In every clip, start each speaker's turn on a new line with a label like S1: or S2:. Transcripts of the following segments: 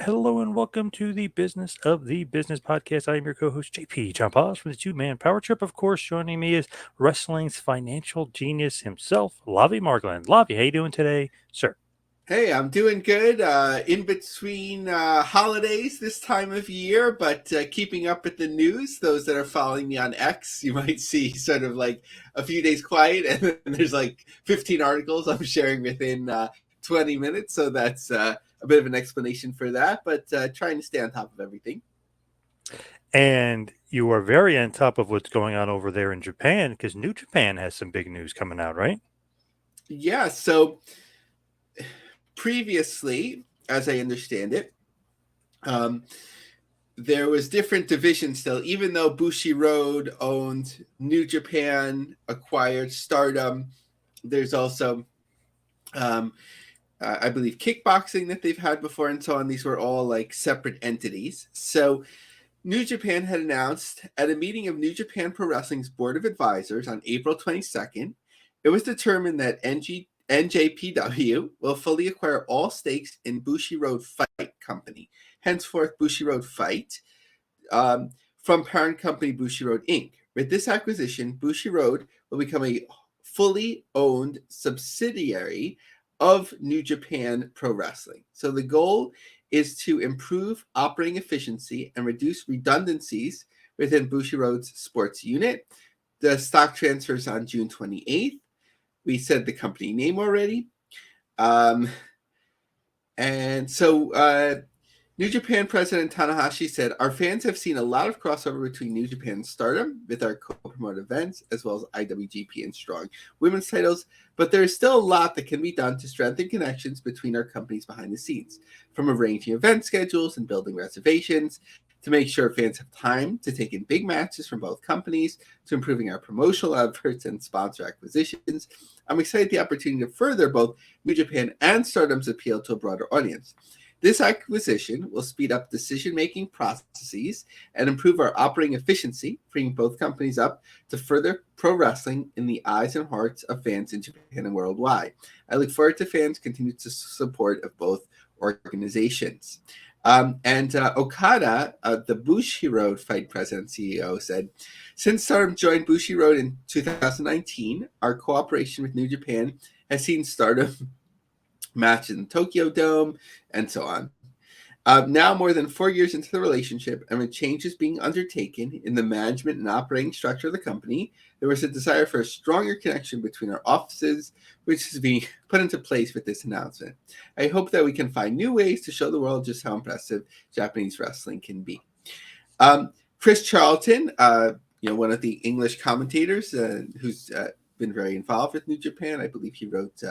S1: Hello and welcome to the Business of the Business podcast. I am your co-host JP John Poz from the Two-Man Power Trip. Of course, joining me is wrestling's financial genius himself, Lavie Margland. Lavie, how you doing today, sir?
S2: Hey, I'm doing good. In between holidays this time of year, but keeping up with the news. Those that are following me on X, you might see sort of like a few days quiet, and then there's like 15 articles I'm sharing within 20 minutes. So that's a bit of an explanation for that, but trying to stay on top of everything.
S1: And you are very on top of what's going on over there in Japan because New Japan has some big news coming out, right?
S2: Yeah, so previously, as I understand it, um, there was different divisions still, even though Bushi Road owned New Japan, acquired Stardom. There's also, um, I believe, kickboxing that they've had before, and so on. These were all like separate entities. So New Japan had announced at a meeting of New Japan Pro Wrestling's Board of Advisors on April 22nd, it was determined that NJPW will fully acquire all stakes in Bushi Road Fight Company, henceforth Bushi Road Fight, um, from parent company Bushi Road Inc. With this acquisition, Bushi Road will become a fully owned subsidiary of New Japan Pro Wrestling. So the goal is to improve operating efficiency and reduce redundancies within Bushi Road's sports unit. The stock transfers on June 28th. We said the company name already. Um, and so New Japan President Tanahashi said, our fans have seen a lot of crossover between New Japan and Stardom with our co-promoted events, as well as IWGP and Strong women's titles, but there is still a lot that can be done to strengthen connections between our companies behind the scenes, from arranging event schedules and building reservations, to make sure fans have time to take in big matches from both companies, to improving our promotional efforts and sponsor acquisitions. I'm excited the opportunity to further both New Japan and Stardom's appeal to a broader audience. This acquisition will speed up decision-making processes and improve our operating efficiency, freeing both companies up to further pro wrestling in the eyes and hearts of fans in Japan and worldwide. I look forward to fans' continued support of both organizations. And Okada, the Bushi Road Fight President CEO, said, since Stardom joined Bushi Road in 2019, our cooperation with New Japan has seen Stardom matches in Tokyo Dome, and so on. Now, more than 4 years into the relationship, and with changes being undertaken in the management and operating structure of the company, there was a desire for a stronger connection between our offices, which is being put into place with this announcement. I hope that we can find new ways to show the world just how impressive Japanese wrestling can be. Chris Charlton, one of the English commentators who's been very involved with New Japan, I believe he wrote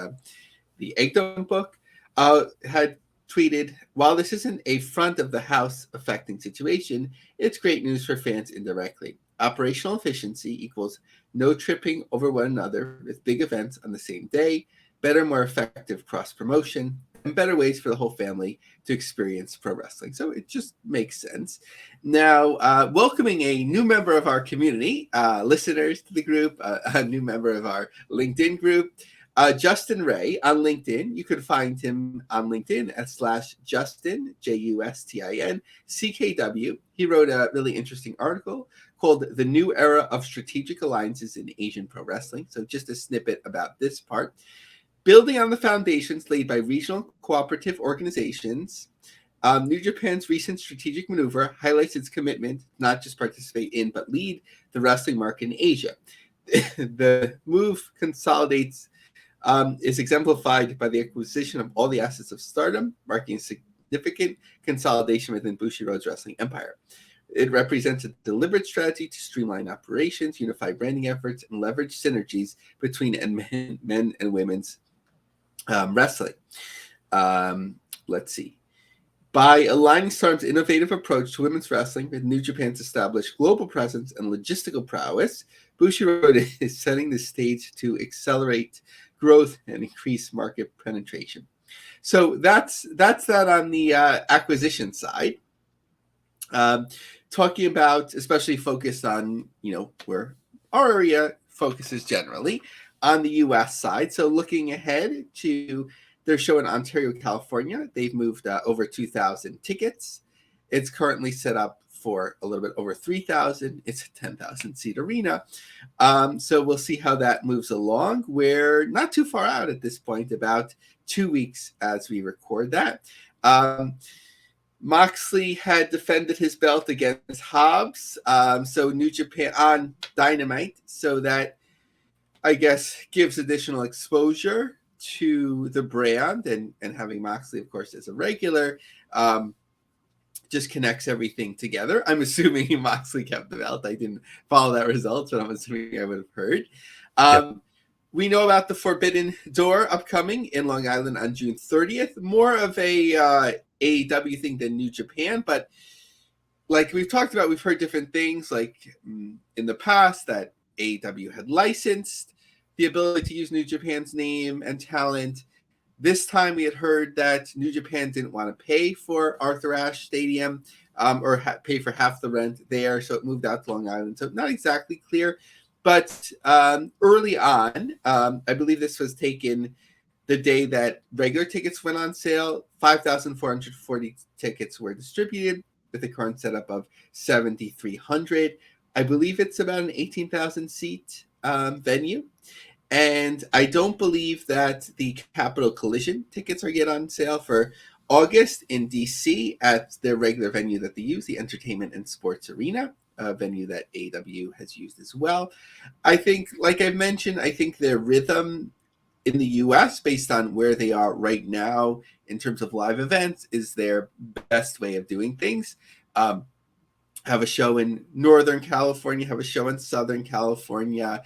S2: the Egg book, had tweeted, while this isn't a front of the house affecting situation, it's great news for fans indirectly. Operational efficiency equals no tripping over one another with big events on the same day, better, more effective cross promotion, and better ways for the whole family to experience pro wrestling. So it just makes sense. Now, welcoming a new member of our community, listeners to the group, a new member of our LinkedIn group, Justin Ray on LinkedIn. You can find him on LinkedIn at /Justin, Justin CKW. He wrote a really interesting article called The New Era of Strategic Alliances in Asian Pro Wrestling. So just a snippet about this part. Building on the foundations laid by regional cooperative organizations, New Japan's recent strategic maneuver highlights its commitment to not just participate in, but lead the wrestling market in Asia. The move consolidates is exemplified by the acquisition of all the assets of Stardom, marking a significant consolidation within Bushi Road's wrestling empire. It represents a deliberate strategy to streamline operations, unify branding efforts, and leverage synergies between men and women's wrestling. Let's see. By aligning Stardom's innovative approach to women's wrestling with New Japan's established global presence and logistical prowess, Bushi Road is setting the stage to accelerate growth and increase market penetration. So that's that on the acquisition side. Talking about, especially focused on, where our area focuses generally on the U.S. side. So looking ahead to their show in Ontario, California. They've moved over 2,000 tickets. It's currently set up for a little bit over 3,000. It's a 10,000 seat arena. So we'll see how that moves along. We're not too far out at this point, about 2 weeks as we record that. Moxley had defended his belt against Hobbs, so New Japan on Dynamite, so that I guess gives additional exposure to the brand, and having Moxley, of course, as a regular, just connects everything together. I'm assuming Moxley kept the belt. I didn't follow that result, but I'm assuming I would have heard.
S1: Yep.
S2: We know about the Forbidden Door upcoming in Long Island on June 30th. More of a AEW thing than New Japan, but like we've talked about, we've heard different things, like in the past that AEW had licensed the ability to use New Japan's name and talent. This time we had heard that New Japan didn't want to pay for Arthur Ashe Stadium or pay for half the rent there, so it moved out to Long Island. So not exactly clear, but early on, I believe this was taken the day that regular tickets went on sale. 5,440 tickets were distributed with a current setup of 7,300. I believe it's about an 18,000 seat venue. And I don't believe that the Capital Collision tickets are yet on sale for August in DC at their regular venue that they use, the Entertainment and Sports Arena, a venue that AEW has used as well. I think, like I've mentioned, I think their rhythm in the US, based on where they are right now in terms of live events, is their best way of doing things. Have a show in Northern California, have a show in Southern California,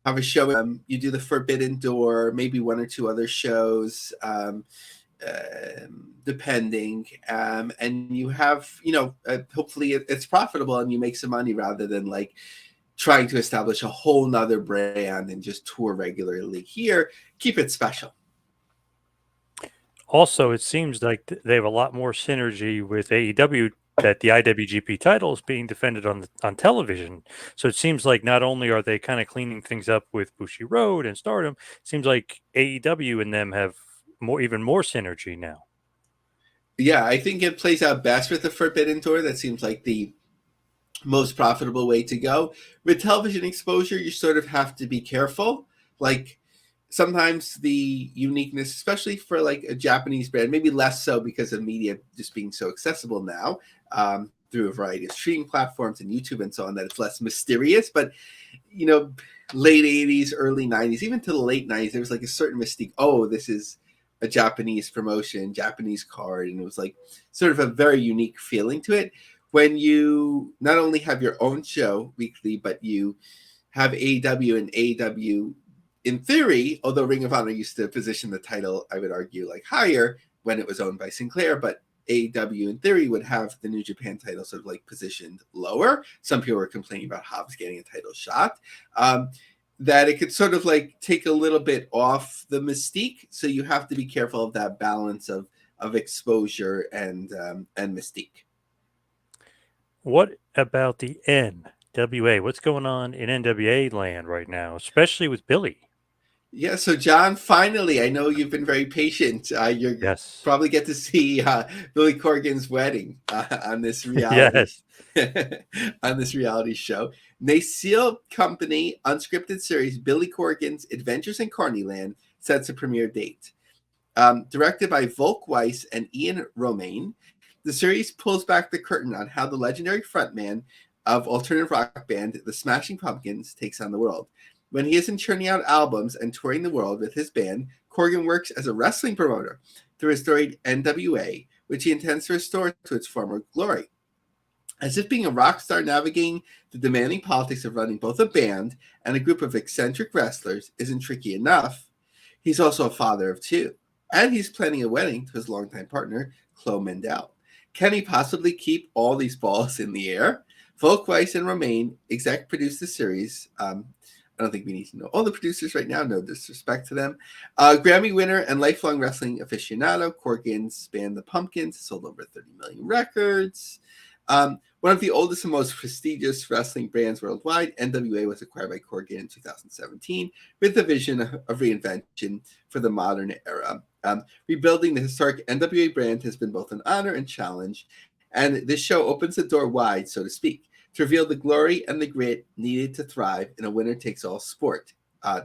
S2: have a show. You do the Forbidden Door, maybe one or two other shows, depending. And you have, hopefully it's profitable and you make some money rather than like trying to establish a whole nother brand and just tour regularly here. Keep it special.
S1: Also, it seems like they have a lot more synergy with AEW, that the IWGP title is being defended on television. So it seems like not only are they kind of cleaning things up with Bushi Road and Stardom, it seems like AEW and them have even more synergy now.
S2: Yeah, I think it plays out best with the Forbidden Door. That seems like the most profitable way to go. With television exposure, you sort of have to be careful. Like sometimes the uniqueness, especially for like a Japanese brand, maybe less so because of media just being so accessible now through a variety of streaming platforms and YouTube and so on, that it's less mysterious. But, late 80s, early 90s, even to the late 90s, there was like a certain mystique. Oh, this is a Japanese promotion, Japanese card. And it was like sort of a very unique feeling to it. When you not only have your own show weekly, but you have AEW, and AEW, in theory, although Ring of Honor used to position the title, I would argue, like higher when it was owned by Sinclair, but AEW, in theory, would have the New Japan title sort of like positioned lower. Some people were complaining about Hobbs getting a title shot. That it could sort of like take a little bit off the mystique. So you have to be careful of that balance of exposure and mystique.
S1: What about the NWA? What's going on in NWA land right now, especially with Billy?
S2: Yeah, so John, finally, I know you've been very patient. You're
S1: Yes.
S2: probably get to see Billy Corgan's wedding on this reality
S1: Yes.
S2: on this reality show. Nacelle Company unscripted series Billy Corgan's Adventures in Carneyland sets a premiere date. Directed by Volk Weiss and Ian Romaine, the series pulls back the curtain on how the legendary frontman of alternative rock band The Smashing Pumpkins takes on the world. When he isn't churning out albums and touring the world with his band, Corgan works as a wrestling promoter through his storied NWA, which he intends to restore to its former glory. As if being a rock star navigating the demanding politics of running both a band and a group of eccentric wrestlers isn't tricky enough, he's also a father of two, and he's planning a wedding to his longtime partner, Chloe Mendel. Can he possibly keep all these balls in the air? Volk Weiss and Romaine exec produced the series. I don't think we need to know all the producers right now, no disrespect to them. Grammy winner and lifelong wrestling aficionado, Corgan spanned the Pumpkins, sold over 30 million records. One of the oldest and most prestigious wrestling brands worldwide, NWA was acquired by Corgan in 2017 with the vision of reinvention for the modern era. Rebuilding the historic NWA brand has been both an honor and challenge, and this show opens the door wide, so to speak, to reveal the glory and the grit needed to thrive in a winner-takes-all sport.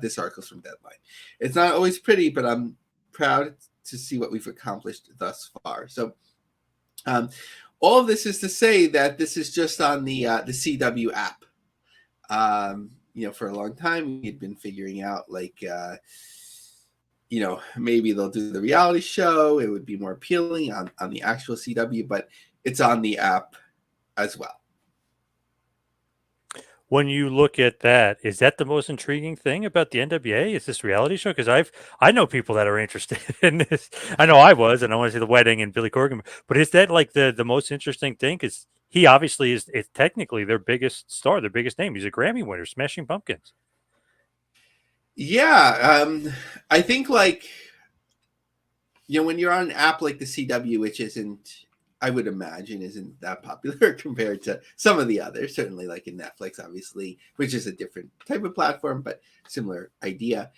S2: This article is from Deadline. It's not always pretty, but I'm proud to see what we've accomplished thus far. So, all of this is to say that this is just on the CW app. For a long time, we'd been figuring out maybe they'll do the reality show. It would be more appealing on the actual CW, but it's on the app as well.
S1: When you look at that, is that the most intriguing thing about the NWA? Is this reality show? Because I know people that are interested in this. I know I was, and I want to see the wedding and Billy Corgan. But is that like the most interesting thing? Because he obviously is technically their biggest star, their biggest name. He's a Grammy winner, Smashing Pumpkins.
S2: Yeah, I think when you're on an app like the CW, which isn't, I would imagine, isn't that popular compared to some of the others, certainly like in Netflix, obviously, which is a different type of platform, but similar idea.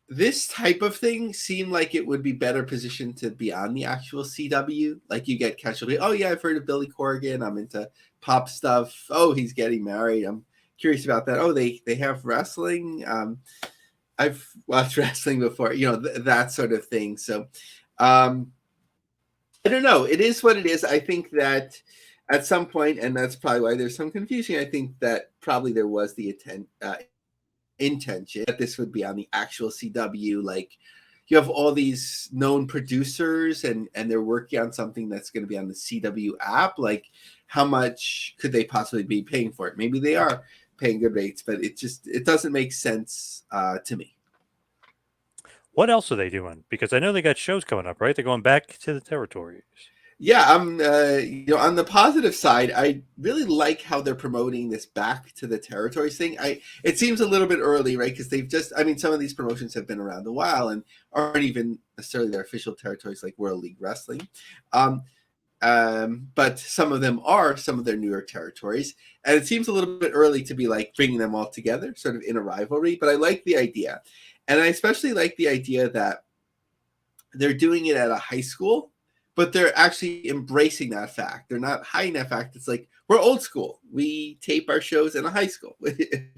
S2: This type of thing seemed like it would be better positioned to be on the actual CW. Like you get casually, oh yeah, I've heard of Billy Corgan. I'm into pop stuff. Oh, he's getting married. I'm curious about that. Oh, they have wrestling. I've watched wrestling before, that sort of thing. So I don't know. It is what it is. I think that at some point, and that's probably why there's some confusion, I think that probably there was the intention that this would be on the actual CW. Like you have all these known producers and they're working on something that's going to be on the CW app. Like how much could they possibly be paying for it? Maybe they are paying good rates, but it doesn't make sense to me.
S1: What else are they doing? Because I know they got shows coming up, right? They're going back to the territories.
S2: Yeah, I'm. On the positive side, I really like how they're promoting this back to the territories thing. It seems a little bit early, right? Because some of these promotions have been around a while and aren't even necessarily their official territories, like World League Wrestling. But some of them are some of their newer territories, and it seems a little bit early to be like bringing them all together, sort of in a rivalry. But I like the idea, and I especially like the idea that they're doing it at a high school. But they're actually embracing that fact. They're not hiding that fact. It's like, we're old school. We tape our shows in a high school,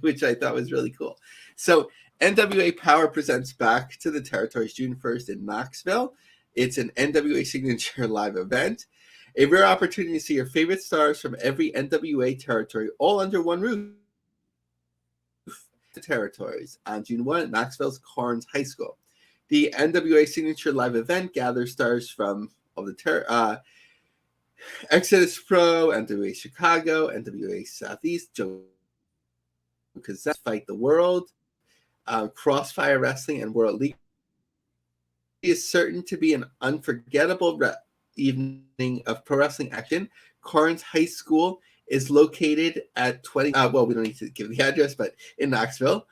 S2: which I thought was really cool. So NWA Power presents Back to the Territories June 1st in Knoxville. It's an NWA signature live event. A rare opportunity to see your favorite stars from every NWA territory all under one roof. The territories on June 1 at Knoxville's Carnes High School. The NWA signature live event gathers stars from of the Exodus Pro, NWA Chicago, NWA Southeast, Joe Kazan, Fight the World, Crossfire Wrestling, and World League. It is certain to be an unforgettable evening of pro wrestling action. Carnes High School is located at 20. We don't need to give the address, but in Knoxville.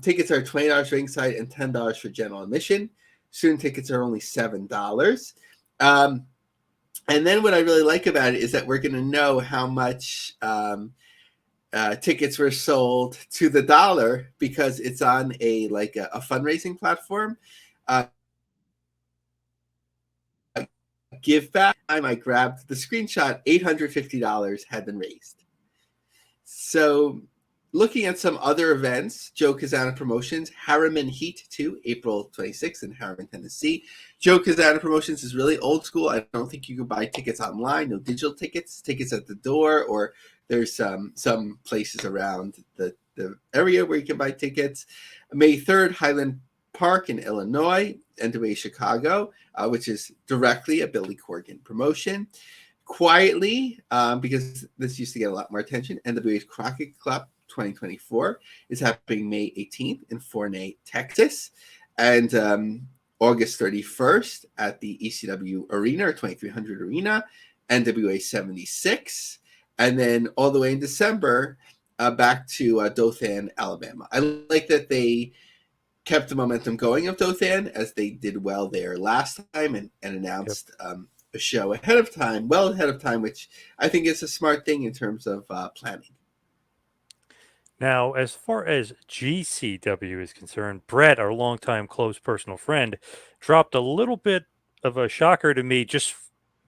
S2: Tickets are $20 ringside and $10 for general admission. Student tickets are only $7. And then what I really like about it is that we're going to know how much tickets were sold to the dollar because it's on a fundraising platform. Give back. I grabbed the screenshot. $850 had been raised. So looking at some other events, Joe Kazana Promotions, Harriman Heat 2, April 26th in Harriman, Tennessee. Joe Kazana Promotions is really old school. I don't think you can buy tickets online, no digital tickets at the door, or there's some places around the area where you can buy tickets. May 3rd, Highland Park in Illinois, NWA Chicago, which is directly a Billy Corgan promotion. Quietly, because this used to get a lot more attention, NWA's Crockett Club 2024 is happening May 18th in Forney, Texas, and August 31st at the ECW Arena, or 2300 Arena, NWA 76, and then all the way in December back to Dothan, Alabama. I like that they kept the momentum going of Dothan, as they did well there last time and announced a show ahead of time, well ahead of time, which I think is a smart thing in terms of planning.
S1: Now, as far as GCW is concerned, Brett, our longtime close personal friend, dropped a little bit of a shocker to me, just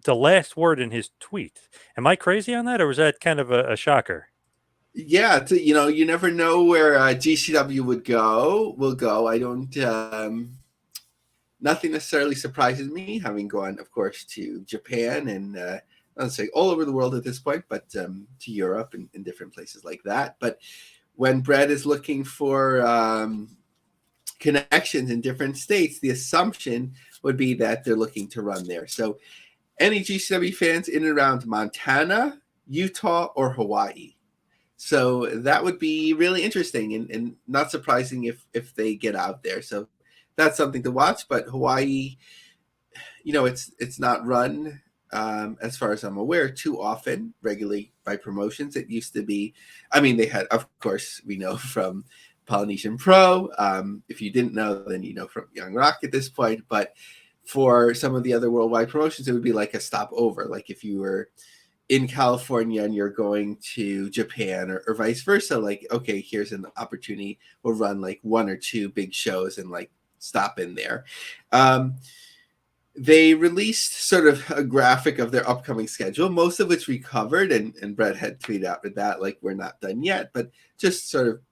S1: the last word in his tweet. Am I crazy on that, or was that kind of a shocker?
S2: Yeah, you never know where GCW will go. I don't. Nothing necessarily surprises me, having gone, of course, to Japan and I'd say all over the world at this point, but to Europe and different places like that. But when Brett is looking for connections in different states, the assumption would be that they're looking to run there. So any GCW fans in and around Montana, Utah, or Hawaii. So that would be really interesting and not surprising if they get out there. So that's something to watch. But Hawaii, it's not run as far as I'm aware too often regularly by promotions. It used to be, I mean, they had, of course, we know from Polynesian Pro. If you didn't know, then you know from Young Rock at this point. But for some of the other worldwide promotions, it would be like a stopover. Like if you were in California and you're going to Japan or vice versa, like, okay, here's an opportunity. We'll run like one or two big shows and like stop in there. They released sort of a graphic of their upcoming schedule, most of which we covered, and Brett had tweeted out with that, like, we're not done yet, but just sort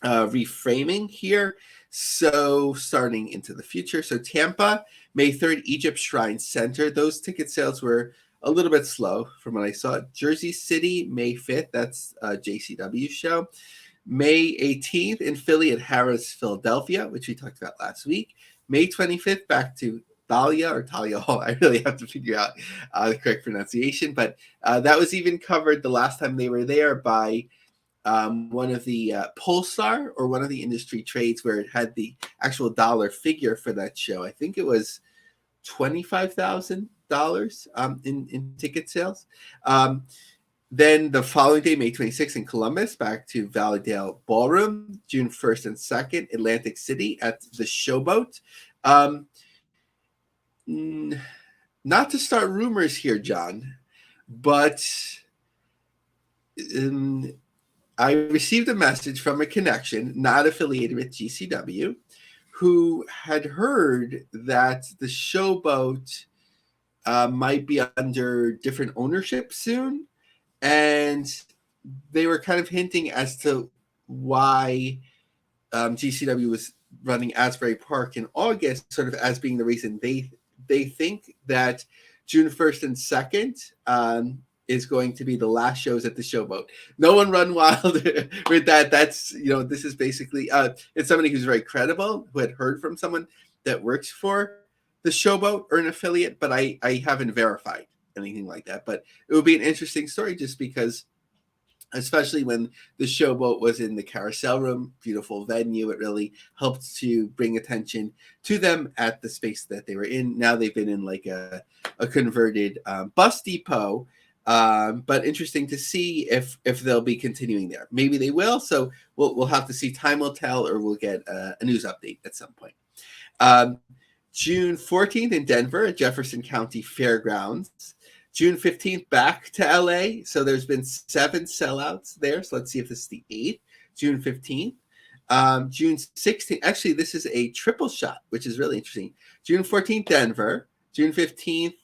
S2: of reframing here. So starting into the future. So Tampa, May 3rd, Egypt Shrine Center. Those ticket sales were a little bit slow from what I saw. Jersey City, May 5th. That's a JCW show. May 18th in Philly at Harrah's Philadelphia, which we talked about last week. May 25th, back to Thalia or Talia Hall. I really have to figure out the correct pronunciation. But that was even covered the last time they were there by one of the Polestar or one of the industry trades where it had the actual dollar figure for that show. I think it was $25,000 in ticket sales. Then the following day, May 26th in Columbus, back to Valleydale Ballroom. June 1st and 2nd, Atlantic City at the Showboat. Not to start rumors here, John, but I received a message from a connection not affiliated with GCW who had heard that the Showboat might be under different ownership soon. And they were kind of hinting as to why GCW was running Asbury Park in August, sort of as being the reason they think that June 1st and 2nd is going to be the last shows at the Showboat. No one run wild with that. That's, this is basically, it's somebody who's very credible, who had heard from someone that works for the Showboat or an affiliate, but I haven't verified anything like that. But it would be an interesting story just because, especially when the Showboat was in the Carousel Room, beautiful venue, it really helped to bring attention to them at the space that they were in. Now they've been in like a converted bus depot. But interesting to see if they'll be continuing there. Maybe they will. So we'll have to see. Time will tell, or we'll get a news update at some point. June 14th in Denver at Jefferson County Fairgrounds. June 15th back to LA. So there's been 7 sellouts there. So let's see if this is the 8th. June 15th. June 16th. Actually, this is a triple shot, which is really interesting. June 14th, Denver. June 15th,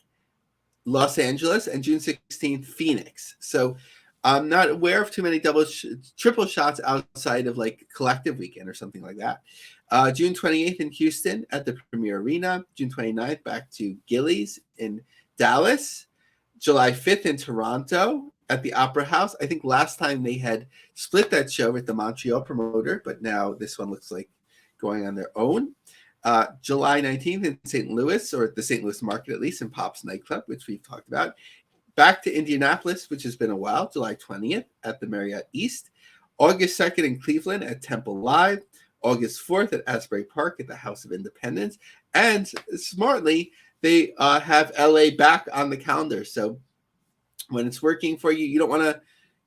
S2: Los Angeles, and June 16th, Phoenix. So I'm not aware of too many triple shots outside of like Collective Weekend or something like that. June 28th in Houston at the Premier Arena. June 29th back to Gillies in Dallas. July 5th in Toronto at the Opera House. I think last time they had split that show with the Montreal promoter, but now this one looks like going on their own. July 19th in St. Louis, or at the St. Louis Market at least, in Pop's Nightclub, which we've talked about. Back to Indianapolis, which has been a while, July 20th at the Marriott East. August 2nd in Cleveland at Temple Live. August 4th at Asbury Park at the House of Independence. And smartly, they have LA back on the calendar. So when it's working for you, you don't want to,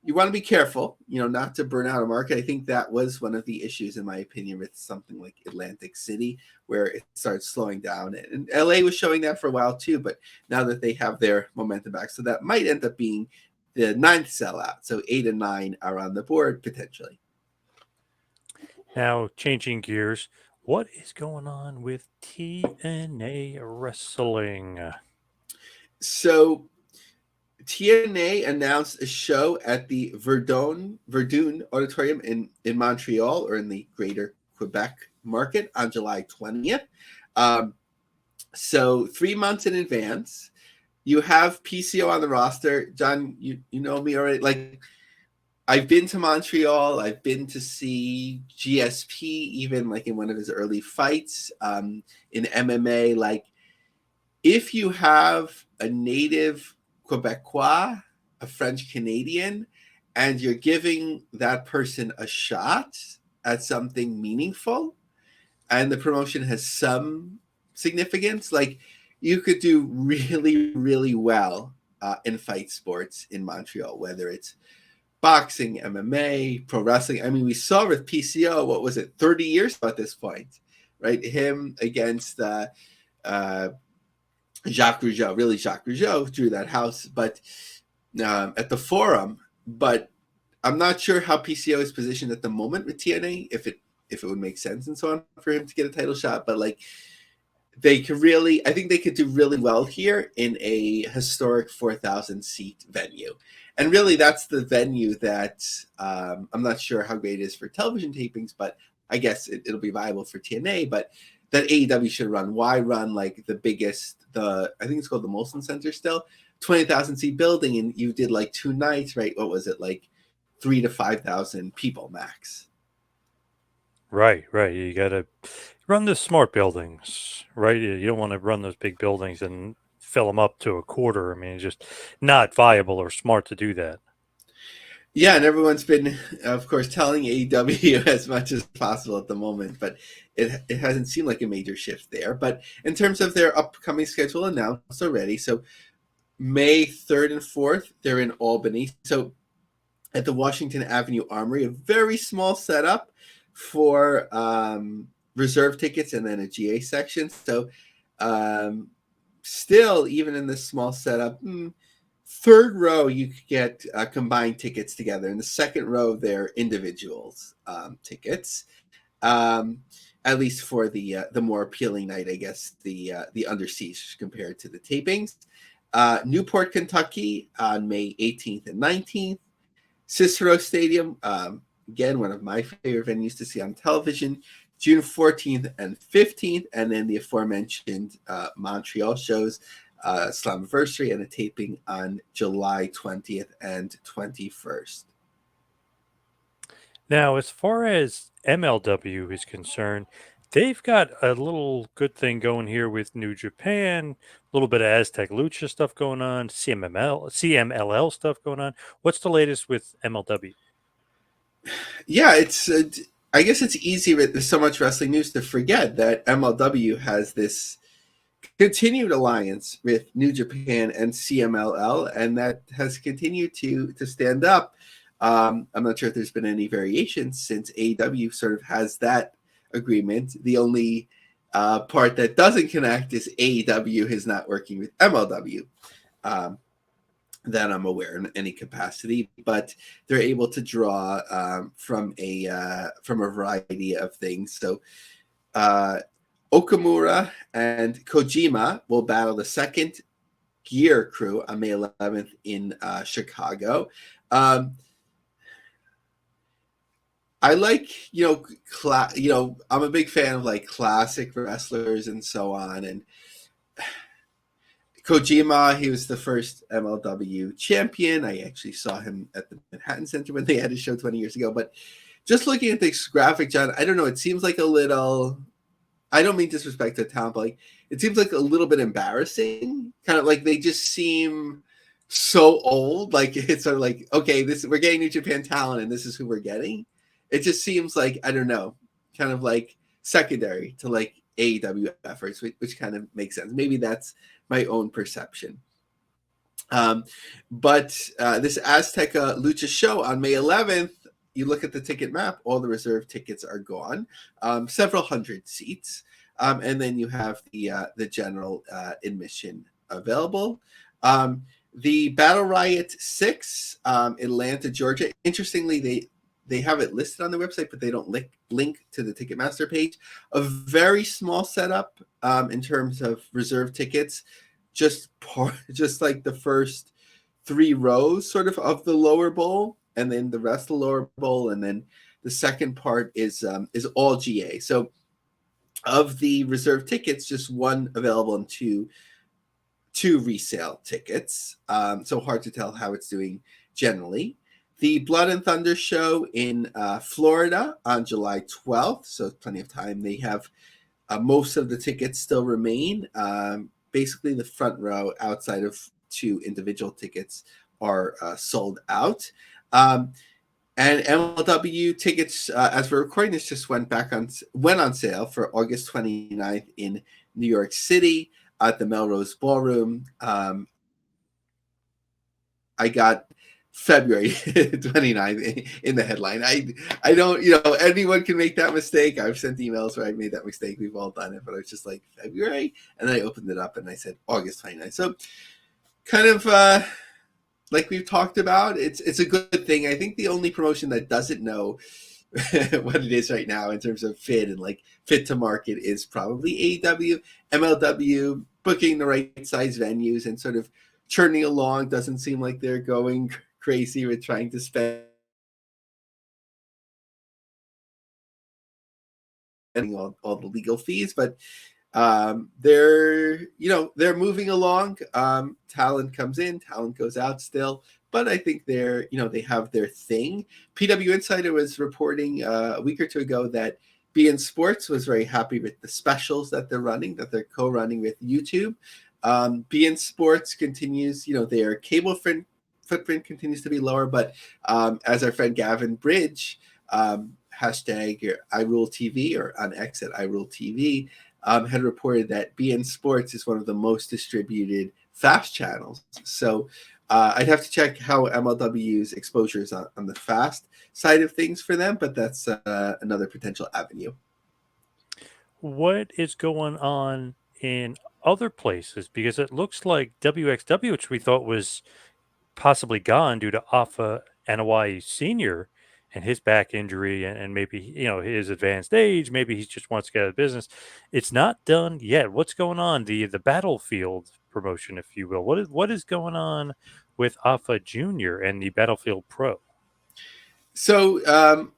S2: you want to be careful, not to burn out a market. I think that was one of the issues, in my opinion, with something like Atlantic City, where it started slowing down. And LA was showing that for a while too, but now that they have their momentum back, so that might end up being the ninth sellout. So 8 and 9 are on the board potentially.
S1: Now, changing gears, what is going on with TNA Wrestling?
S2: So TNA announced a show at the Verdun Auditorium in Montreal, or in the greater Quebec market, on July 20th. Um, so 3 months in advance, you have PCO on the roster. John, you know me already. Like, I've been to Montreal. I've been to see GSP, even like in one of his early fights in MMA. Like, if you have a native Quebecois, a French Canadian, and you're giving that person a shot at something meaningful, and the promotion has some significance, like, you could do really, really well in fight sports in Montreal, whether it's boxing, MMA, pro wrestling. I mean, we saw with PCO, what was it, 30 years at this point, right? Him against uh, Jacques Rougeau. Really, Jacques Rougeau drew that house, but at the Forum. But I'm not sure how PCO is positioned at the moment with TNA, if it would make sense and so on for him to get a title shot. But like, they could really, I think they could do really well here in a historic 4,000 seat venue. And really, that's the venue that I'm not sure how great it is for television tapings, but I guess it'll be viable for TNA. But that AEW should run. Why run like the biggest, I think it's called the Molson Center still, 20,000 seat building, and you did like 2 nights, right? What was it, like 3 to 5,000 people max?
S1: Right, right. You got to run the smart buildings, right? You don't want to run those big buildings and fill them up to a quarter. I mean, it's just not viable or smart to do that.
S2: Yeah, and everyone's been, of course, telling AEW as much as possible at the moment, but it hasn't seemed like a major shift there. But in terms of their upcoming schedule announced already, so May 3rd and 4th, they're in Albany. So at the Washington Avenue Armory, a very small setup for reserve tickets and then a GA section. So still, even in this small setup, third row you could get combined tickets together. In the second row, they're individuals tickets. At least for the more appealing night, I guess, the Under Siege compared to the tapings. Newport, Kentucky on May 18th and 19th. Cicero Stadium, again, one of my favorite venues to see on television, June 14th and 15th. And then the aforementioned Montreal shows, Slammiversary, and a taping on July 20th and 21st.
S1: Now, as far as MLW is concerned, they've got a little good thing going here with New Japan, a little bit of Aztec Lucha stuff going on, CMLL stuff going on. What's the latest with MLW?
S2: Yeah, I guess it's easy with so much wrestling news to forget that MLW has this continued alliance with New Japan and CMLL, and that has continued to stand up. I'm not sure if there's been any variations since AEW sort of has that agreement. The only part that doesn't connect is AEW is not working with MLW. That I'm aware in any capacity, but they're able to draw from a variety of things. So Okamura and Kojima will battle the second Gear crew on May 11th in Chicago. I like, I'm a big fan of like classic wrestlers and so on. And Kojima, he was the first MLW champion. I actually saw him at the Manhattan Center when they had a show 20 years ago. But just looking at this graphic, John, I don't know. It seems like a little, I don't mean disrespect to talent, but like, it seems like a little bit embarrassing. Kind of like they just seem so old. Like, it's sort of like, okay, we're getting New Japan talent and this is who we're getting. It just seems like, I don't know, kind of like secondary to like AEW efforts, which kind of makes sense. Maybe that's my own perception. Um, but this Azteca Lucha show on May 11th, you look at the ticket map, all the reserve tickets are gone, several hundred seats, and then you have the general admission available. The Battle Riot 6, Atlanta, Georgia. Interestingly, they have it listed on the website, but they don't link to the Ticketmaster page. A very small setup in terms of reserve tickets, just like the first 3 rows sort of the lower bowl, and then the rest of the lower bowl, and then the second part is all GA. So of the reserve tickets, just one available and two resale tickets. So hard to tell how it's doing generally. The Blood and Thunder show in Florida on July 12th, so plenty of time. They have most of the tickets still remain. Basically, the front row outside of 2 individual tickets are sold out. And MLW tickets, as we're recording this, just went on sale for August 29th in New York City at the Melrose Ballroom. I got February 29th in the headline. I don't, anyone can make that mistake. I've sent emails where I made that mistake. We've all done it, but I was just like February, and then I opened it up and I said August 29th. So kind of like we've talked about, it's a good thing. I think the only promotion that doesn't know what it is right now in terms of fit and like fit to market is probably AEW. MLW booking the right size venues and sort of churning along. Doesn't seem like they're going crazy with trying to spend all the legal fees, but they're moving along. Talent comes in, talent goes out still, but I think they have their thing. PW Insider was reporting a week or two ago that BN Sports was very happy with the specials that they're co-running with YouTube. BN Sports continues, their cable footprint continues to be lower, but as our friend Gavin Bridge, hashtag iRuleTV, or on X at iRuleTV, had reported that BN Sports is one of the most distributed fast channels. So I'd have to check how MLW's exposure is on the fast side of things for them, but that's another potential avenue.
S1: What is going on in other places? Because it looks like WXW, which we thought was possibly gone due to Alpha Anawai Sr. and his back injury and maybe, his advanced age, maybe he just wants to get out of business. It's not done yet. What's going on? The Battlefield promotion, if you will. What is going on with Alpha Jr. and the Battlefield Pro?
S2: So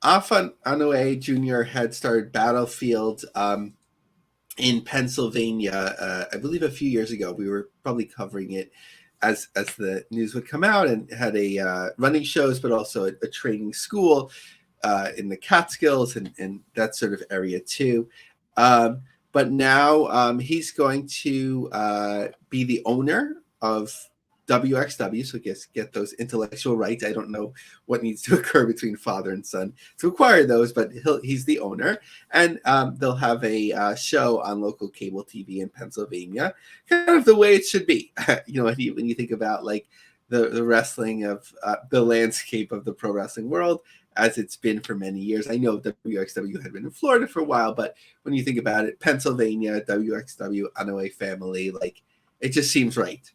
S2: Alpha Anoa'i Jr. had started Battlefield in Pennsylvania, I believe a few years ago. We were probably covering it as the news would come out, and had a running shows, but also a training school in the Catskills and that sort of area too. But now he's going to be the owner of WXW, so get those intellectual rights. I don't know what needs to occur between father and son to acquire those, but he's the owner, and they'll have a show on local cable TV in Pennsylvania, kind of the way it should be. When you think about like the wrestling of the landscape of the pro wrestling world as it's been for many years. I know WXW had been in Florida for a while, but when you think about it, Pennsylvania, WXW, Anoa'i family, like it just seems right.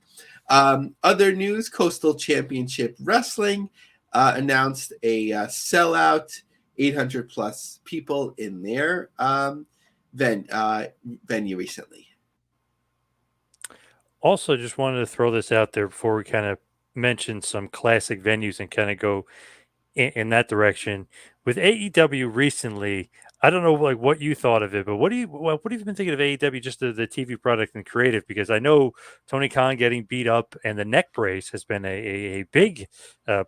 S2: Other news: Coastal Championship Wrestling announced a sellout, 800 plus people in their venue recently.
S1: Also, just wanted to throw this out there before we kind of mention some classic venues and kind of go in that direction. With AEW recently, I don't know like what you thought of it, but what have you been thinking of AEW, just the TV product and creative? Because I know Tony Khan getting beat up and the neck brace has been a big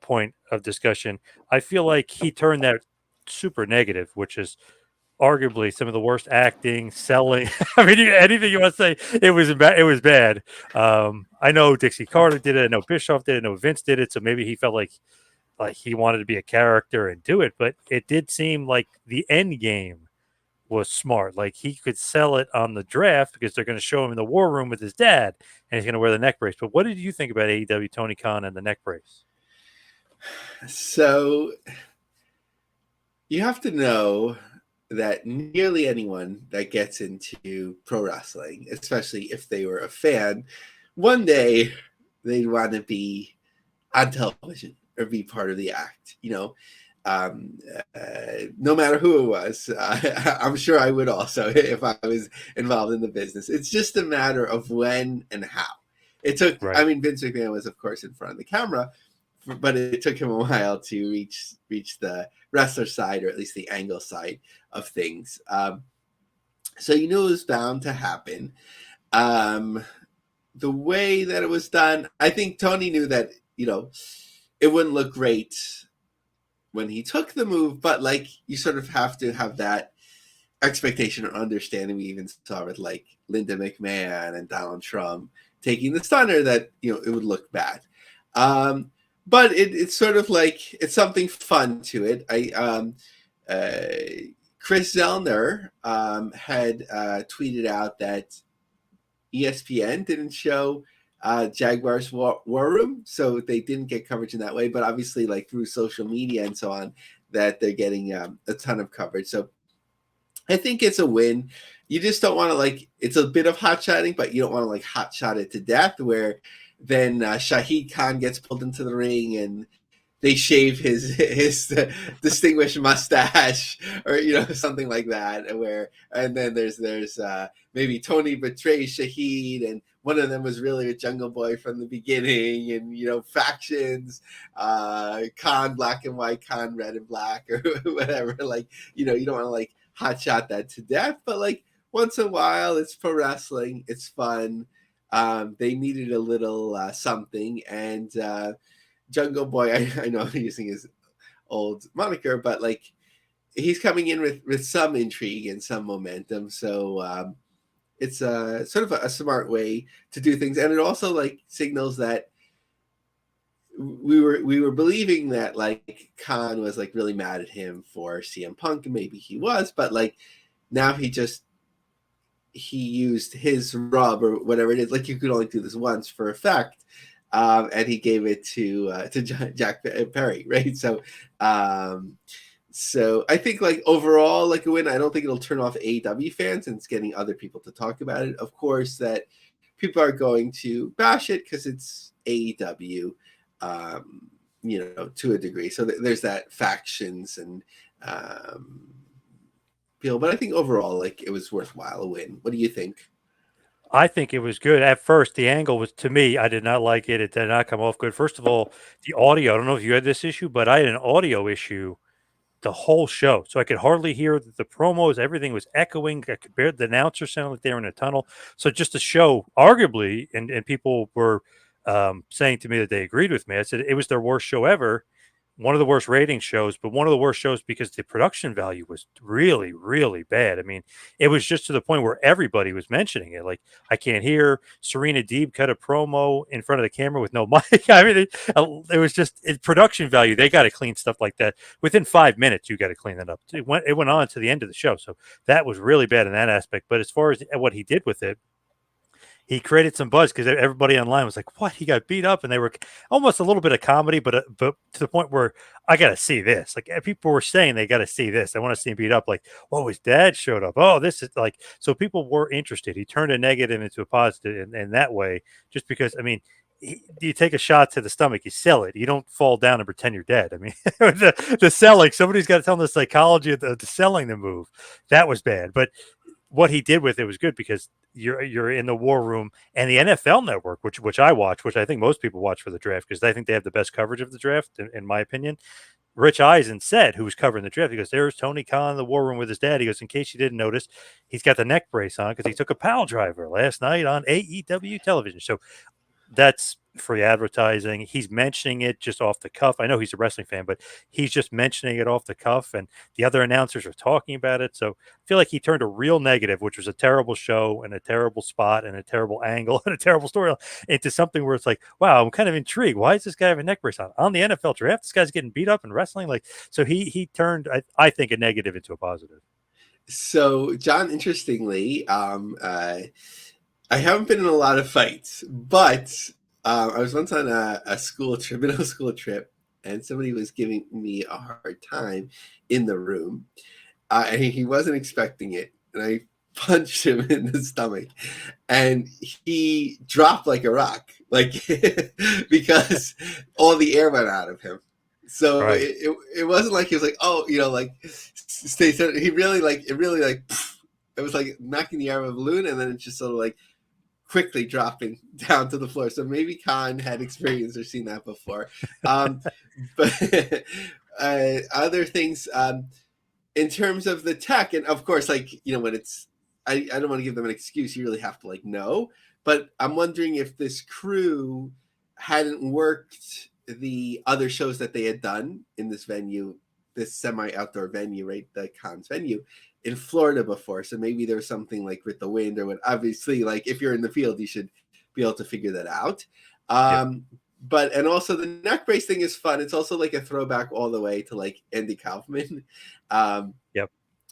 S1: point of discussion. I feel like he turned that super negative, which is arguably some of the worst acting, selling. I mean, anything you want to say, it was bad. It was bad. I know Dixie Carter did it. I know Bischoff did it. I know Vince did it. So maybe he felt like he wanted to be a character and do it. But it did seem like the end game was smart. Like he could sell it on the draft because they're going to show him in the war room with his dad, and he's going to wear the neck brace. But what did you think about AEW Tony Khan and the neck brace?
S2: So you have to know that nearly anyone that gets into pro wrestling, especially if they were a fan, one day they'd want to be on television or be part of the act. No matter who it was, I'm sure I would also if I was involved in the business. It's just a matter of when and how. It took. I
S1: Right.
S2: mean, Vince McMahon was, of course, in front of the camera, but it took him a while to reach the wrestler side, or at least the angle side of things. So you knew it was bound to happen. Um, the way that it was done, I think Tony knew that it wouldn't look great when he took the move, but like you sort of have to have that expectation or understanding. We even saw with like Linda McMahon and Donald Trump taking the stunner that it would look bad. But it's sort of like it's something fun to it. Chris Zellner had tweeted out that ESPN didn't show Jaguars War Room, so they didn't get coverage in that way. But obviously, like through social media and so on, that they're getting a ton of coverage. So I think it's a win. You just don't want to it's a bit of hot shotting, but you don't want to hot shot it to death where then Shahid Khan gets pulled into the ring and they shave his distinguished mustache or something like that, and then there's maybe Tony betrays Shahid and one of them was really a Jungle Boy from the beginning, and factions, Khan black and white, Khan red and black, or whatever. You don't want to hot shot that to death, but once in a while it's pro wrestling, it's fun. They needed a little something, and Jungle Boy, I know I'm using his old moniker, but he's coming in with some intrigue and some momentum. So it's sort of a smart way to do things, and it also signals that we were believing that Khan was really mad at him for CM Punk, and maybe he was, but now he used his rub or whatever it is. You could only do this once for effect. And he gave it to Jack Perry, right? So I think overall a win. I don't think it'll turn off AEW fans, and it's getting other people to talk about it. Of course, that people are going to bash it because it's AEW, to a degree. So there's that factions and people, but I think overall it was worthwhile a win. What do you think?
S1: I think it was good. At first, the angle was, to me, I did not like it. It did not come off good. First of all, the audio, I don't know if you had this issue, but I had an audio issue the whole show. So I could hardly hear the promos. Everything was echoing. I could the announcer sounded like they were in a tunnel. So just the show, arguably, and people were saying to me that they agreed with me. I said it was their worst show ever. One of the worst rating shows, but one of the worst shows because the production value was really, really bad. I mean, it was just to the point where everybody was mentioning it. Like, I can't hear. Serena Deeb cut a promo in front of the camera with no mic. I mean, it was just production value. They got to clean stuff like that. Within 5 minutes, you got to clean that up. It went on to the end of the show. So that was really bad in that aspect. But as far as what he did with it, he created some buzz because everybody online was like, "What? He got beat up," and they were almost a little bit of comedy, but to the point where I got to see this. People were saying they got to see this. They want to see him beat up. Oh, his dad showed up. Oh, this is so people were interested. He turned a negative into a positive in that way, just because. I mean, you take a shot to the stomach, you sell it. You don't fall down and pretend you're dead. I mean, the selling. Somebody's got to tell them the psychology of the selling the move. That was bad, but what he did with it was good because you're in the war room, and the NFL Network, which I watch, which I think most people watch for the draft because I think they have the best coverage of the draft, in my opinion. Rich Eisen said, who was covering the draft, he goes, "There's Tony Khan in the war room with his dad." He goes, "In case you didn't notice, he's got the neck brace on because he took a pile driver last night on AEW television." So that's free advertising. He's mentioning it just off the cuff. I know he's a wrestling fan, but he's just mentioning it off the cuff, and the other announcers are talking about it. So I feel like he turned a real negative, which was a terrible show and a terrible spot and a terrible angle and a terrible story, into something where it's like, wow, I'm kind of intrigued. Why does this guy have a neck brace on the NFL draft? This guy's getting beat up in wrestling. So he turned, I think, a negative into a positive.
S2: So, John, interestingly, I haven't been in a lot of fights, but I was once on a school trip, middle school trip, and somebody was giving me a hard time in the room. And he wasn't expecting it, and I punched him in the stomach, and he dropped like a rock, like because all the air went out of him. So
S1: Right.
S2: it wasn't like he was like, oh, like stay. He really like it really like it was like knocking the air out of a balloon, and then it just sort of like quickly dropping down to the floor. So maybe Khan had experienced or seen that before. Um, but other things in terms of the tech, and of course, like when it's, I don't want to give them an excuse. You really have to like know. But I'm wondering if this crew hadn't worked the other shows that they had done in this venue, this semi-outdoor venue, right? The Khan's venue in Florida before. So maybe there's something like with the wind or what. Obviously, like if you're in the field, you should be able to figure that out.
S1: Yep.
S2: But and also the neck brace thing is fun. It's also like a throwback all the way to like Andy Kaufman, um,
S1: Yep.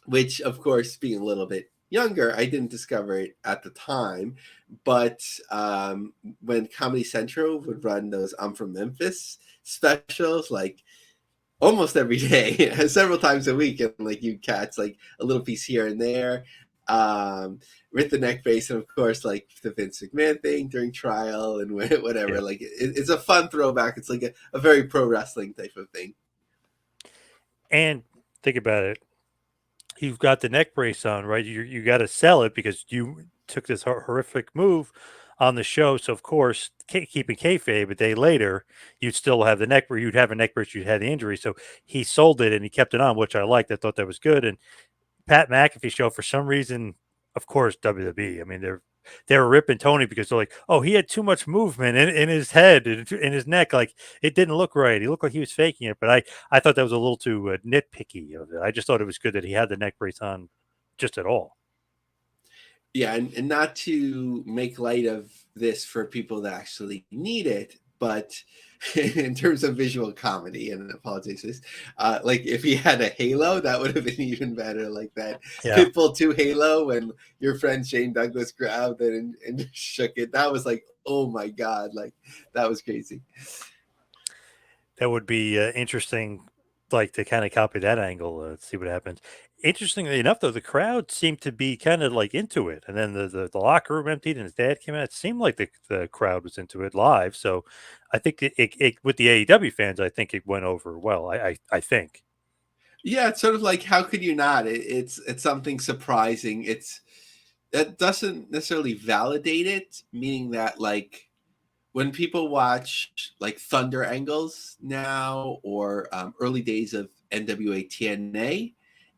S2: which of course, being a little bit younger, I didn't discover it at the time. But when Comedy Central would run those "I'm from Memphis" specials, like almost every day, several times a week, and like you catch like a little piece here and there. With the neck brace, and of course, like the Vince McMahon thing during trial and whatever.
S1: Yep.
S2: Like it's a fun throwback. It's like a very pro wrestling type of thing.
S1: And think about it. You've got the neck brace on, right? You got to sell it because you took this horrific move on the show. So of course, keeping kayfabe, a day later, you'd still have the neck brace. You'd have a neck brace. You'd had the injury. So he sold it and he kept it on, which I liked. I thought that was good. And Pat McAfee show for some reason, of course, WWE. I mean, they were ripping Tony because they're like, oh, he had too much movement in his head and in his neck, like it didn't look right. He looked like he was faking it. But I thought that was a little too nitpicky of it. I just thought it was good that he had the neck brace on, just at all.
S2: Yeah, and not to make light of this for people that actually need it, but in terms of visual comedy, and apologies, like if he had a halo, that would have been even better. Like that
S1: Yeah.
S2: Pitbull 2 halo when your friend Shane Douglas grabbed it and shook it. That was like, oh my God, like that was crazy.
S1: That would be interesting, like to kind of copy that angle, see what happens. Interestingly enough, though, the crowd seemed to be kind of like into it, and then the locker room emptied, and his dad came out. It seemed like the crowd was into it live. So, I think it with the AEW fans, I think it went over well. I think.
S2: Yeah, it's sort of like how could you not? It's something surprising. It's that doesn't necessarily validate it, meaning that like when people watch like Thunder Angles now or early days of NWA TNA,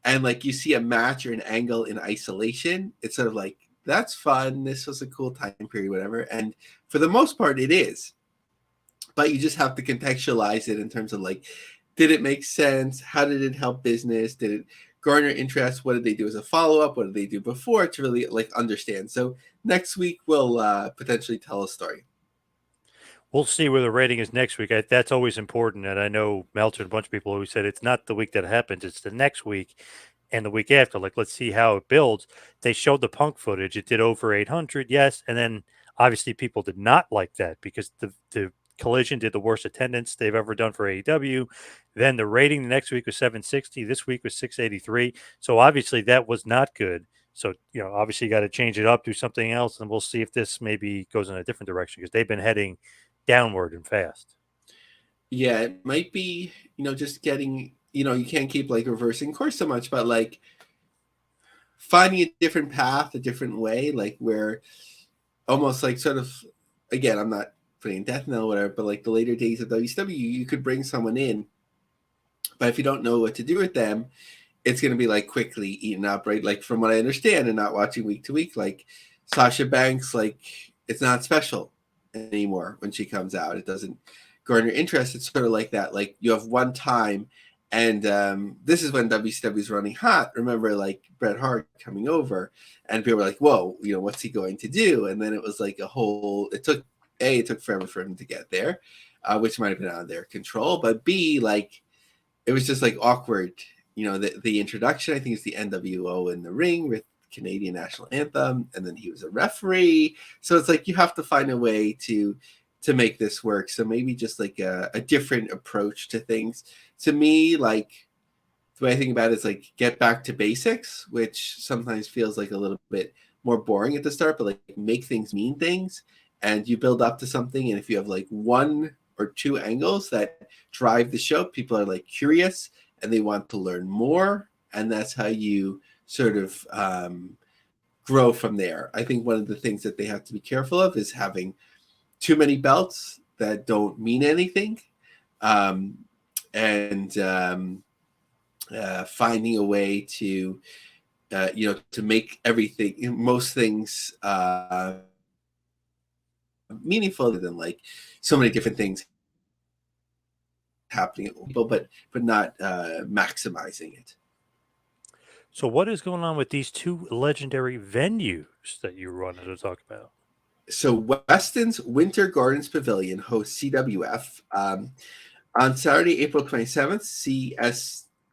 S2: and like you see a match or an angle in isolation, it's sort of like that's fun. This was a cool time period, whatever. And for the most part, it is. But you just have to contextualize it in terms of like, did it make sense? How did it help business? Did it garner interest? What did they do as a follow up? What did they do before to really like understand? So next week we'll potentially tell a story.
S1: We'll see where the rating is next week. That's always important, and I know Meltzer and a bunch of people always said it's not the week that happens; it's the next week and the week after. Like, let's see how it builds. They showed the Punk footage; it did over 800, yes, and then obviously people did not like that because the Collision did the worst attendance they've ever done for AEW. Then the rating the next week was 760. This week was 683. So obviously that was not good. So, obviously you got to change it up, do something else, and we'll see if this maybe goes in a different direction because they've been heading downward and fast.
S2: Yeah, it might be, just getting, you can't keep like reversing course so much, but like finding a different path, a different way, like where almost like sort of, again, I'm not putting death knell or whatever, but like the later days of WCW, you could bring someone in, but if you don't know what to do with them, it's going to be like quickly eaten up, right? Like from what I understand and not watching week to week, like Sasha Banks, like it's not special anymore when she comes out. It doesn't garner interest. It's sort of like that. Like you have one time, and this is when WCW is running hot. Remember, like Bret Hart coming over, and people were like, "Whoa, what's he going to do?" And then it was like a whole. It took forever for him to get there, which might have been out of their control. But B, like it was just like awkward the introduction, I think, is the NWO in the ring with Canadian national anthem, and then he was a referee. So it's like you have to find a way to make this work. So maybe just like a different approach to things. To me, like the way I think about it is like get back to basics, which sometimes feels like a little bit more boring at the start, but like make things mean things, and you build up to something. And if you have like one or two angles that drive the show, people are like curious and they want to learn more, and that's how you sort of grow from there. I think one of the things that they have to be careful of is having too many belts that don't mean anything, um, and finding a way to to make everything, most things meaningful, than like so many different things happening at people, but not maximizing it.
S1: So, what is going on with these two legendary venues that you wanted to talk about?
S2: So Weston's Winter Gardens Pavilion hosts CWF. On Saturday, April 27th,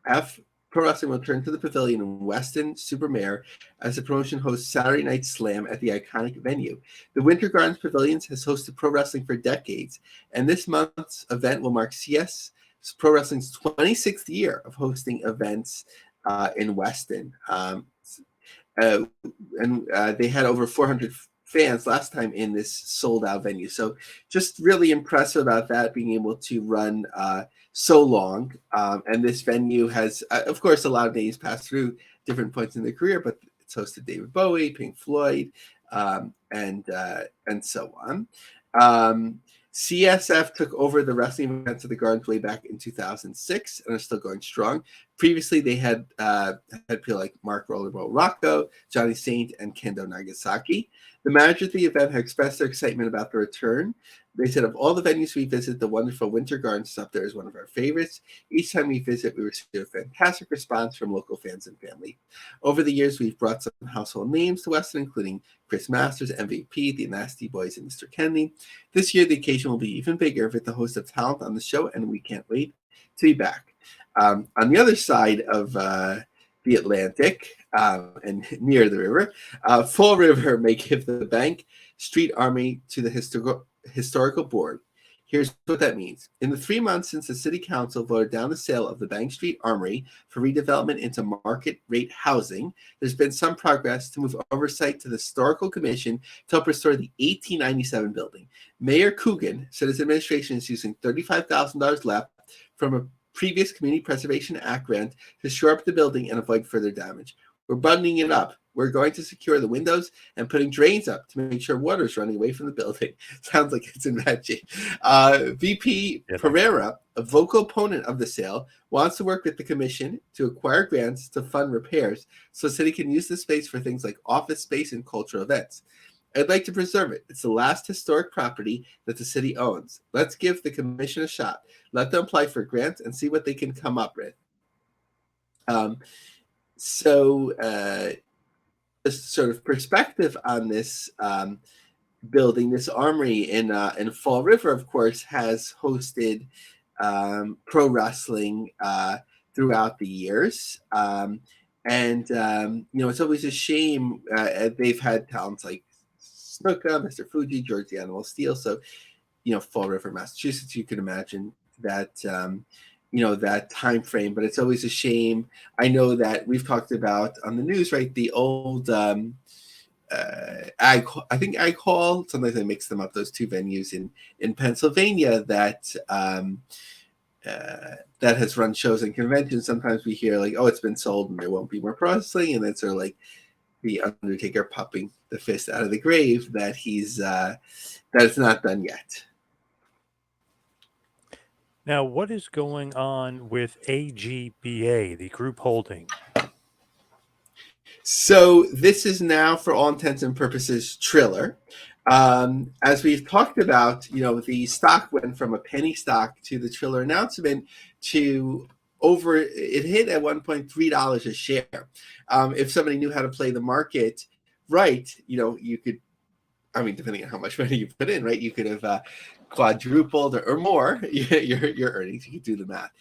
S2: CSF Pro Wrestling will return to the pavilion in Weston Supermare as the promotion hosts Saturday Night Slam at the iconic venue. The Winter Gardens Pavilions has hosted pro wrestling for decades, and this month's event will mark CS Pro Wrestling's 26th year of hosting events in Weston. Uh, and they had over 400 fans last time in this sold out venue. So just really impressive about that, being able to run so long. And this venue has, of course, a lot of names passed through different points in their career, but it's hosted David Bowie, Pink Floyd, and so on. CSF took over the wrestling events of the Gardens way back in 2006 and are still going strong. Previously, they had people like Mark Rollerball Rocco, Johnny Saint, and Kendo Nagasaki. The manager of the event had expressed their excitement about the return. They said, of all the venues we visit, the wonderful Winter Gardens up there is one of our favorites. Each time we visit, we receive a fantastic response from local fans and family. Over the years, we've brought some household names to Weston, including Chris Masters, MVP, the Nasty Boys, and Mr. Kennedy. This year, the occasion will be even bigger with the host of talent on the show, and we can't wait to be back. On the other side of the Atlantic and near the river, Fall River may give the Bank Street Armory to the historical board. Here's what that means. In the 3 months since the City Council voted down the sale of the Bank Street Armory for redevelopment into market rate housing, there's been some progress to move oversight to the Historical Commission to help restore the 1897 building. Mayor Coogan said his administration is using $35,000 left from a previous Community Preservation Act grant to shore up the building and avoid further damage. We're buttoning it up. We're going to secure the windows and putting drains up to make sure water is running away from the building. Sounds like it's in bad shape. VP Pereira, a vocal opponent of the sale, wants to work with the commission to acquire grants to fund repairs so the city can use the space for things like office space and cultural events. I'd like to preserve it. It's the last historic property that the city owns. Let's give the commission a shot. Let them apply for grants and see what they can come up with. Just sort of perspective on this building, this armory in Fall River, of course, has hosted pro wrestling throughout the years. It's always a shame. They've had talents like Snuka, Mr. Fuji, George the Animal Steel. So, Fall River, Massachusetts, you can imagine that, that time frame. But it's always a shame. I know that we've talked about on the news, right, the old Ag Hall. Sometimes I mix them up, those two venues in Pennsylvania that has run shows and conventions. Sometimes we hear like, oh, it's been sold and there won't be more pro wrestling, and then sort of like the Undertaker popping the fist out of the grave that he's that it's not done yet.
S1: Now, what is going on with AGBA, the group holding?
S2: So this is now, for all intents and purposes, Triller. As we've talked about, the stock went from a penny stock to the Triller announcement to it hit at one point $3 a share. If somebody knew how to play the market right, you could I mean, depending on how much money you put in, right? You could have quadrupled or more your earnings. You could do the math.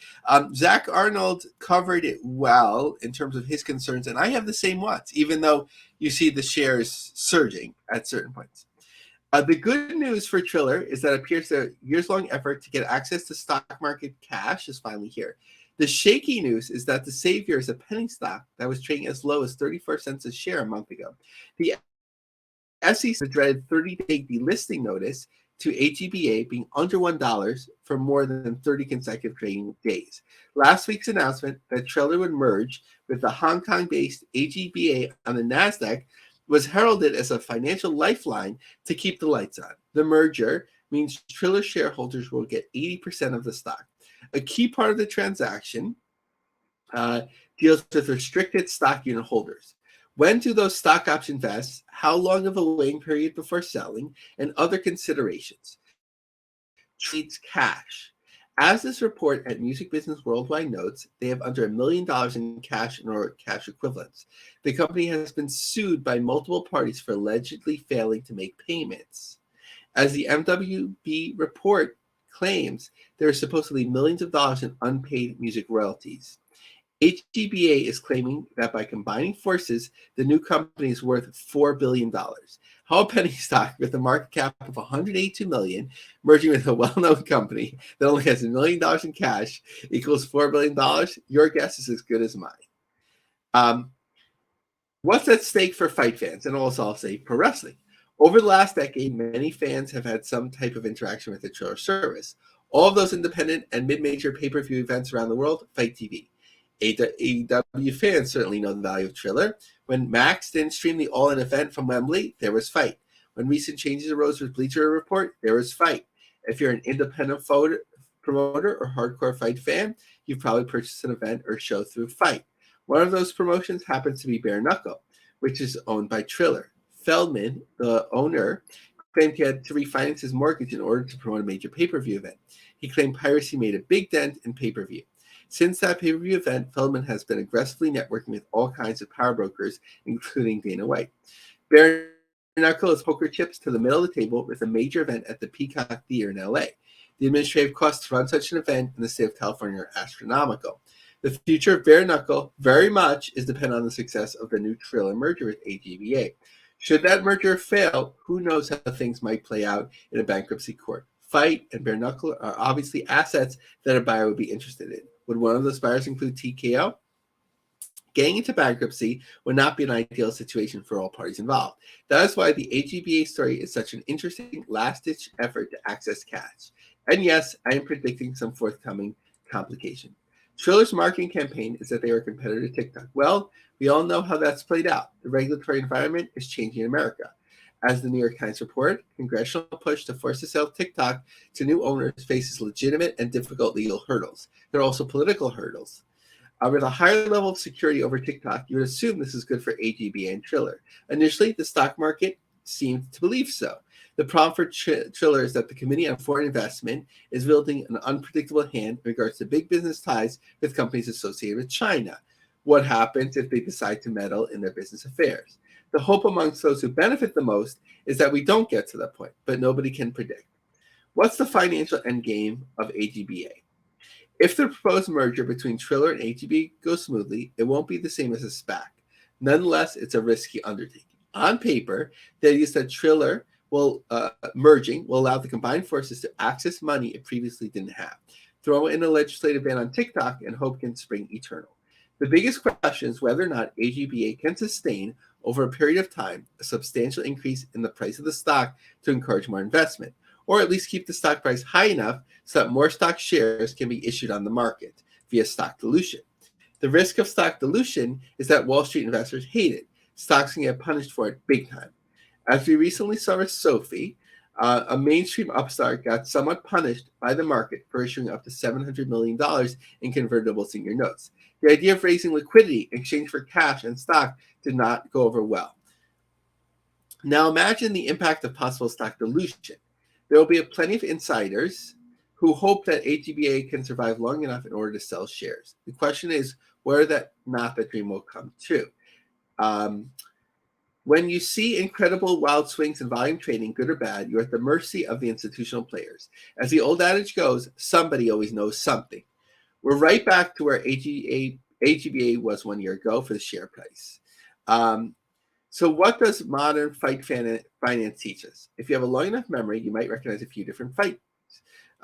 S2: Zach Arnold covered it well in terms of his concerns, and I have the same ones, even though you see the shares surging at certain points. The good news for Triller is that it appears the years-long effort to get access to stock market cash is finally here. The shaky news is that the savior is a penny stock that was trading as low as 34 cents a share a month ago. The SEC the dreaded 30-day delisting notice to AGBA being under $1 for more than 30 consecutive trading days. Last week's announcement that Triller would merge with the Hong Kong-based AGBA on the NASDAQ was heralded as a financial lifeline to keep the lights on. The merger means Triller shareholders will get 80% of the stock. A key part of the transaction uh, deals with restricted stock unit holders. When do those stock options vest? How long of a waiting period before selling? And other considerations. Trades cash. As this report at Music Business Worldwide notes, they have under $1 million in cash or cash equivalents. The company has been sued by multiple parties for allegedly failing to make payments. As the MWB report claims, there are supposedly millions of dollars in unpaid music royalties. HGBA is claiming that by combining forces, the new company is worth $4 billion. How a penny stock with a market cap of $182 million merging with a well-known company that only has $1 million in cash equals $4 billion? Your guess is as good as mine. What's at stake for fight fans, and also I'll say pro wrestling? Over the last decade, many fans have had some type of interaction with the Triller service. All of those independent and mid-major pay-per-view events around the world, Fight TV. AEW fans certainly know the value of Triller. When Max didn't stream the All-In event from Wembley, there was Fight. When recent changes arose with Bleacher Report, there was Fight. If you're an independent promoter or hardcore Fight fan, you've probably purchased an event or show through Fight. One of those promotions happens to be Bare Knuckle, which is owned by Triller. Feldman, the owner, claimed he had to refinance his mortgage in order to promote a major pay-per-view event. He claimed piracy made a big dent in pay-per-view. Since that pay-per-view event, Feldman has been aggressively networking with all kinds of power brokers, including Dana White. Bare Knuckle is poker chips to the middle of the table with a major event at the Peacock Theater in LA. The administrative costs to run such an event in the state of California are astronomical. The future of Bare Knuckle very much is dependent on the success of the new Triller merger with AGBA. Should that merger fail, who knows how things might play out in a bankruptcy court. Fight and Bare Knuckle are obviously assets that a buyer would be interested in. Would one of those buyers include TKO? Getting into bankruptcy would not be an ideal situation for all parties involved. That is why the AGBA story is such an interesting last-ditch effort to access cash. And yes, I am predicting some forthcoming complication. Triller's marketing campaign is that they are a competitor to TikTok. Well, we all know how that's played out. The regulatory environment is changing in America. As the New York Times report, congressional push to force the sale of TikTok to new owners faces legitimate and difficult legal hurdles. There are also political hurdles. With a higher level of security over TikTok, you would assume this is good for AGBA and Triller. Initially, the stock market seemed to believe so. The problem for Triller is that the Committee on Foreign Investment is wielding an unpredictable hand in regards to big business ties with companies associated with China. What happens if they decide to meddle in their business affairs? The hope amongst those who benefit the most is that we don't get to that point, but nobody can predict. What's the financial endgame of AGBA? If the proposed merger between Triller and AGB goes smoothly, it won't be the same as a SPAC. Nonetheless, it's a risky undertaking. On paper, the idea is that Triller merging will allow the combined forces to access money it previously didn't have. Throw in a legislative ban on TikTok and hope can spring eternal. The biggest question is whether or not AGBA can sustain over a period of time a substantial increase in the price of the stock to encourage more investment, or at least keep the stock price high enough so that more stock shares can be issued on the market via stock dilution. The risk of stock dilution is that Wall Street investors hate it. Stocks can get punished for it big time. As we recently saw with Sophie, a mainstream upstart got somewhat punished by the market for issuing up to $700 million in convertible senior notes. The idea of raising liquidity in exchange for cash and stock did not go over well. Now imagine the impact of possible stock dilution. There will be plenty of insiders who hope that AGBA can survive long enough in order to sell shares. The question is whether that not that dream will come true. When you see incredible wild swings in volume trading, good or bad, you're at the mercy of the institutional players. As the old adage goes, somebody always knows something. We're right back to where AGBA was 1 year ago for the share price. So what does modern fight finance teach us? If you have a long enough memory, you might recognize a few different fights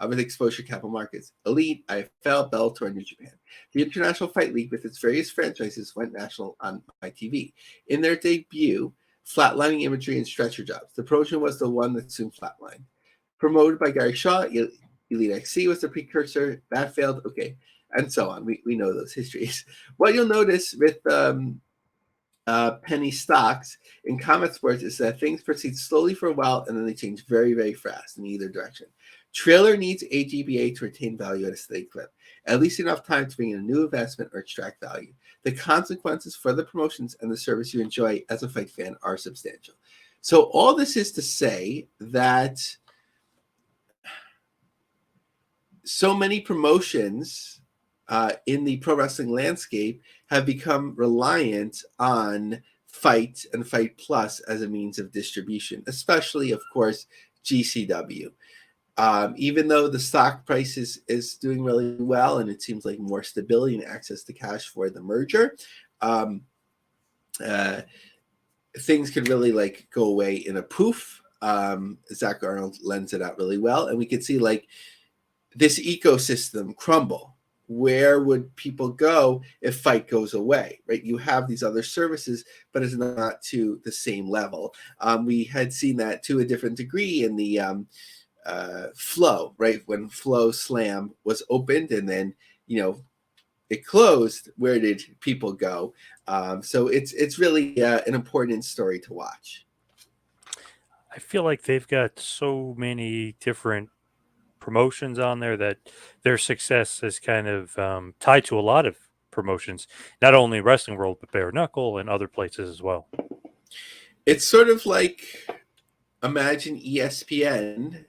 S2: with exposure to capital markets. Elite, IFL, Bellator, New Japan. The International Fight League with its various franchises went national on my TV. In their debut, flatlining imagery and stretcher jobs. The promotion was the one that soon flatlined. Promoted by Gary Shaw, Elite XC was the precursor. That failed. Okay. And so on. We know those histories. What you'll notice with penny stocks in combat sports is that things proceed slowly for a while and then they change very, very fast in either direction. Trailer needs AGBA to retain value at a steady clip, at least enough time to bring in a new investment or extract value. The consequences for the promotions and the service you enjoy as a fight fan are substantial. So all this is to say that so many promotions in the pro wrestling landscape have become reliant on Fight and Fight Plus as a means of distribution, especially, of course, GCW. Even though the stock price is doing really well and it seems like more stability and access to cash for the merger, things could really like go away in a poof. Zach Arnold lends it out really well, and we could see like this ecosystem crumble. Where would people go if Fight goes away, right? You have these other services, but it's not to the same level. We had seen that to a different degree in the Flow, right? When Flow Slam was opened and then, it closed, where did people go? So it's really an important story to watch.
S1: I feel like they've got so many different promotions on there that their success is kind of tied to a lot of promotions, not only wrestling world, but bare knuckle and other places as well.
S2: It's sort of like imagine ESPN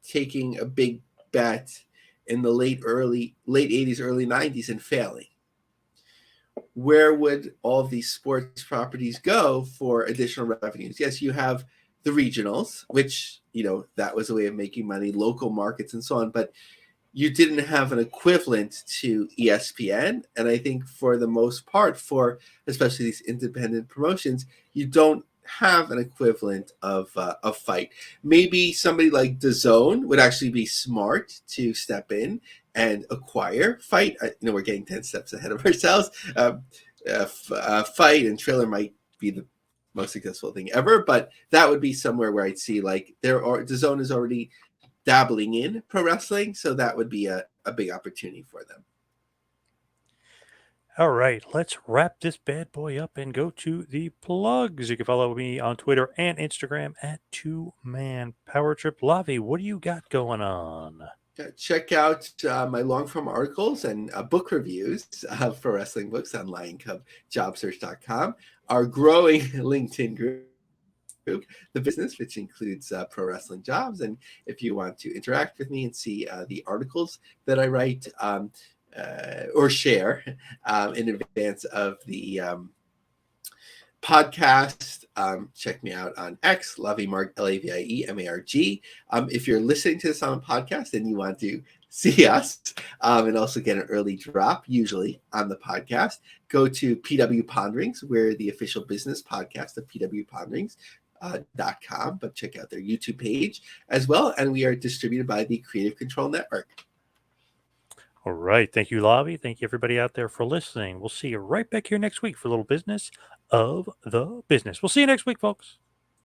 S2: taking a big bet in the late 80s, early 90s and failing. Where would all of these sports properties go for additional revenues? Yes, you have the regionals, which, that was a way of making money, local markets and so on, but you didn't have an equivalent to ESPN. And I think for the most part, for especially these independent promotions, you don't have an equivalent of Fight. Maybe somebody like DAZN would actually be smart to step in and acquire Fight. We're getting 10 steps ahead of ourselves. Fight and Trailer might be the most successful thing ever, but that would be somewhere where I'd see like DAZN is already dabbling in pro wrestling, so that would be a big opportunity for them.
S1: All right, let's wrap this bad boy up and go to the plugs. You can follow me on Twitter and Instagram at 2Man Power Trip. Lavie, what do you got going on?
S2: Check out my long form articles and book reviews for wrestling books on LionCubJobSearch.com. Our growing LinkedIn group, The Business, which includes pro wrestling jobs. And if you want to interact with me and see the articles that I write or share in advance of the podcast, check me out on X, Laviemarg, Laviemarg. If you're listening to this on a podcast and you want to see us and also get an early drop, usually on the podcast, go to PW Ponderings. We're the official business podcast of PW Ponderings. .com, but check out their YouTube page as well. And we are distributed by the Creative Control Network.
S1: All right. Thank you, Lavie. Thank you, everybody out there, for listening. We'll see you right back here next week for a little business of the business. We'll see you next week, folks.